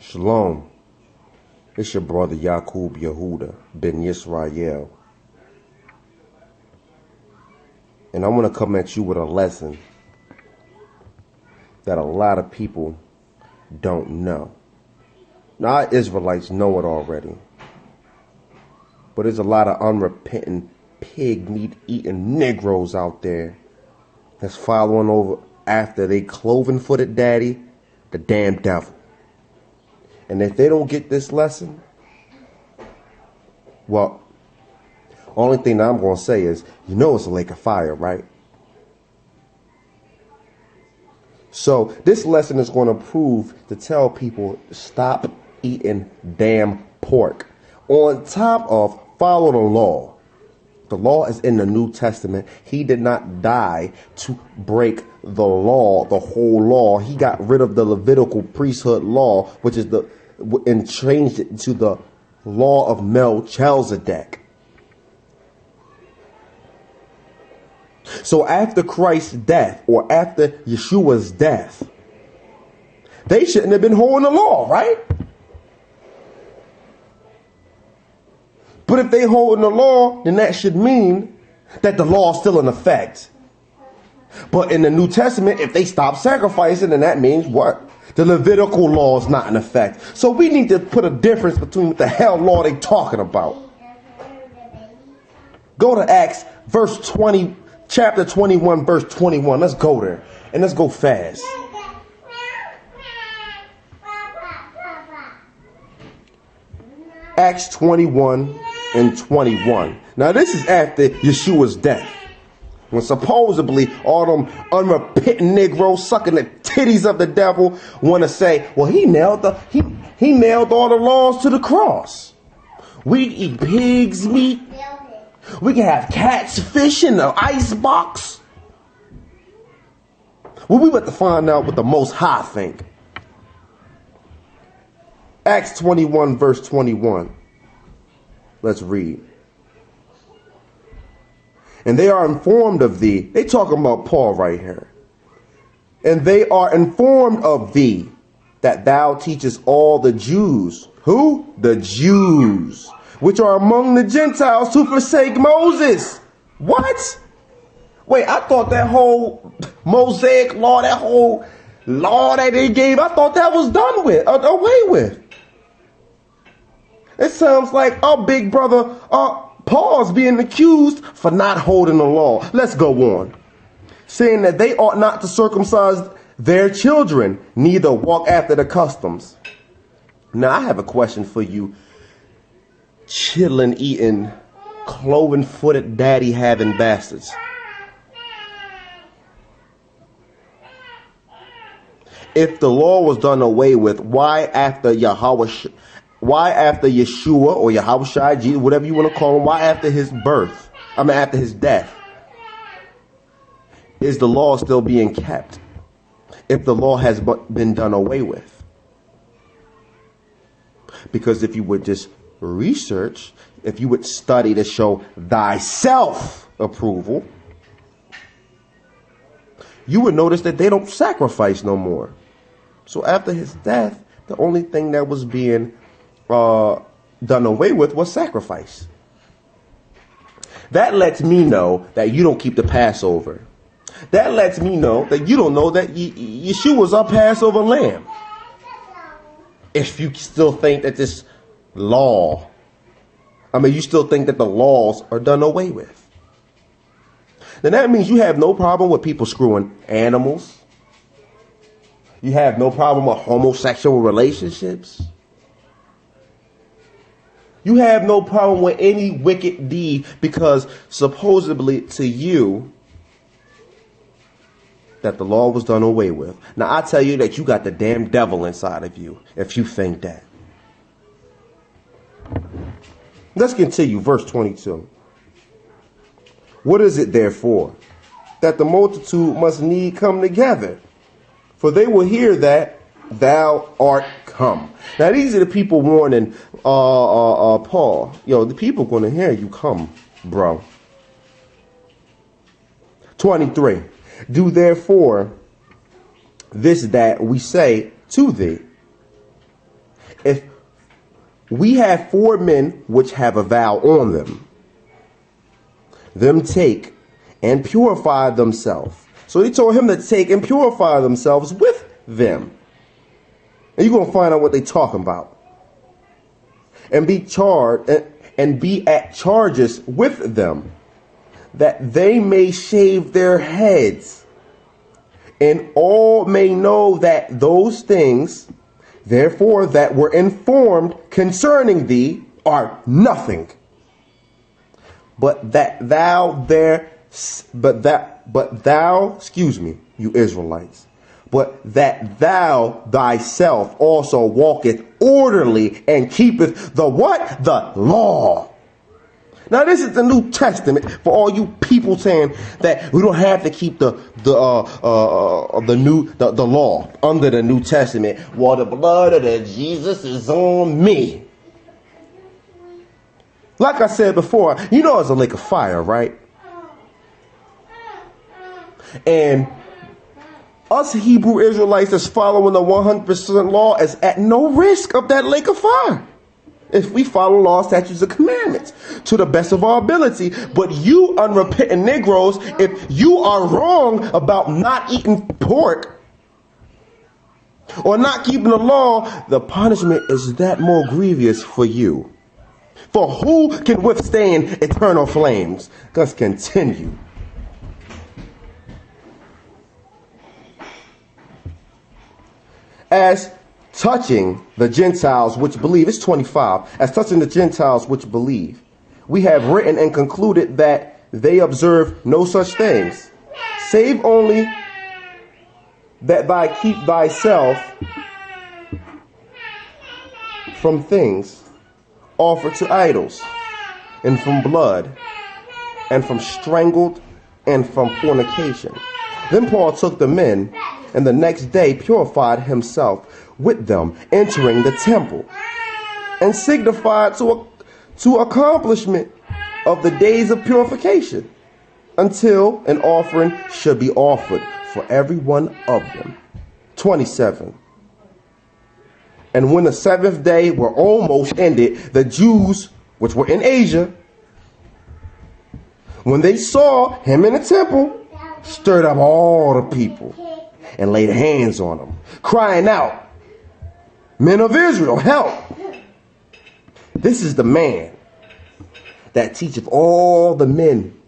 Shalom. It's your brother Yaqub Yehuda ben Yisrael. And I want to come at you with a lesson that a lot of people don't know. Now, our Israelites know it already. But there's a lot of unrepentant, pig meat eating Negroes out there that's following over after they cloven-footed daddy, the damn devil. And if they don't get this lesson, well, only thing that I'm going to say is, you know it's a lake of fire, right? So this lesson is going to prove to tell people, stop eating damn pork. On top of follow the law. The law is in the New Testament. He did not die to break the law, the whole law. He got rid of the Levitical priesthood law, which is and changed it to the law of Melchizedek. So after Christ's death, or after Yeshua's death, they shouldn't have been holding the law, right? But if they holding the law, then that should mean that the law is still in effect. But in the New Testament, if they stop sacrificing, then that means what? The Levitical law is not in effect. So we need to put a difference between what the hell law they talking about. Go to Acts verse 20, chapter 21, verse 21. Let's go there. And let's go fast. Acts 21 and 21. Now this is after Yeshua's death, when supposedly all them unrepentant Negroes sucking the titties of the devil want to say, well, he nailed all the laws to the cross. We eat pig's meat. We can have cats, fish in the ice box. Well, we about to find out what the Most High think. Acts 21 verse 21. Let's read. And they are informed of thee. They talking about Paul right here. And they are informed of thee that thou teachest all the Jews. Who? The Jews, which are among the Gentiles, to forsake Moses. What? Wait, I thought that whole Mosaic law, that whole law that they gave, I thought that was done with, away with. It sounds like our big brother Paul's being accused for not holding the law. Let's go on. Saying that they ought not to circumcise their children, neither walk after the customs. Now I have a question for you, chillin' eating, cloven-footed daddy having bastards. If the law was done away with, why after Yeshua or Yahushua, Jesus, whatever you want to call him, why after his birth, after his death, is the law still being kept if the law has been done away with? Because if you would just research, if you would study to show thyself approval, you would notice that they don't sacrifice no more. So after his death, the only thing that was being done away with was sacrifice. That lets me know that you don't keep the Passover. That lets me know that you don't know that Yeshua's our Passover lamb. If you still think that this law, you still think that the laws are done away with, then that means you have no problem with people screwing animals. You have no problem with homosexual relationships. You have no problem with any wicked deed, because supposedly to you that the law was done away with. Now I tell you that you got the damn devil inside of you if you think that. Let's continue. Verse 22. What is it therefore that the multitude must need come together? For they will hear that thou art come. Now these are the people warning Paul. The people going to hear you come, bro. 23. Do therefore this that we say to thee, if we have 4 men which have a vow on them take and purify themselves. So he told him to take and purify themselves with them. And you're going to find out what they're talking about. And be charged and be at charges with them, that they may shave their heads, and all may know that those things, therefore, that were informed concerning thee are nothing. But thou, excuse me, you Israelites, but that thou thyself also walketh orderly and keepeth the what? The law. Now this is the New Testament for all you people saying that we don't have to keep the law under the New Testament. Well, the blood of the Jesus is on me. Like I said before, you know it's a lake of fire, right? And us Hebrew Israelites that's following the 100% law is at no risk of that lake of fire if we follow law, statutes, and commandments to the best of our ability. But you unrepentant Negroes, if you are wrong about not eating pork or not keeping the law, the punishment is that more grievous for you. For who can withstand eternal flames? Let's continue. As touching the Gentiles which believe, it's 25. As touching the Gentiles which believe, we have written and concluded that they observe no such things, save only that thou keep thyself from things offered to idols, and from blood, and from strangled, and from fornication. Then Paul took the men, and the next day purified himself with them, entering the temple, and signified to accomplishment of the days of purification, until an offering should be offered for every one of them. 27. And when the 7th day were almost ended, the Jews which were in Asia, when they saw him in the temple, stirred up all the people and laid hands on them, crying out, Men of Israel, help! This is the man that teacheth all the men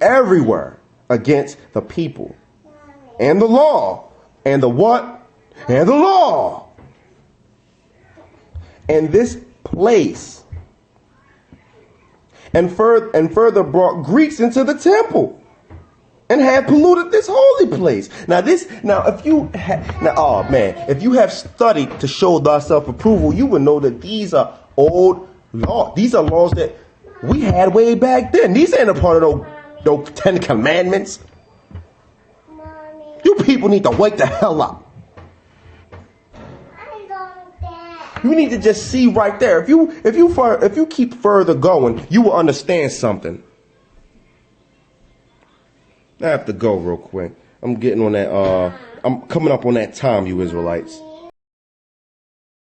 everywhere against the people and the law and the what? And the law. And this place, and further brought Greeks into the temple, and had polluted this holy place. If you have studied to show thyself approval, you would know that these are old laws. These are laws that we had way back then. These ain't a part of those 10 commandments. You people need to wake the hell up. You need to just see right there. If you keep further going, you will understand something. I have to go real quick. I'm getting on that. I'm coming up on that time, you Israelites.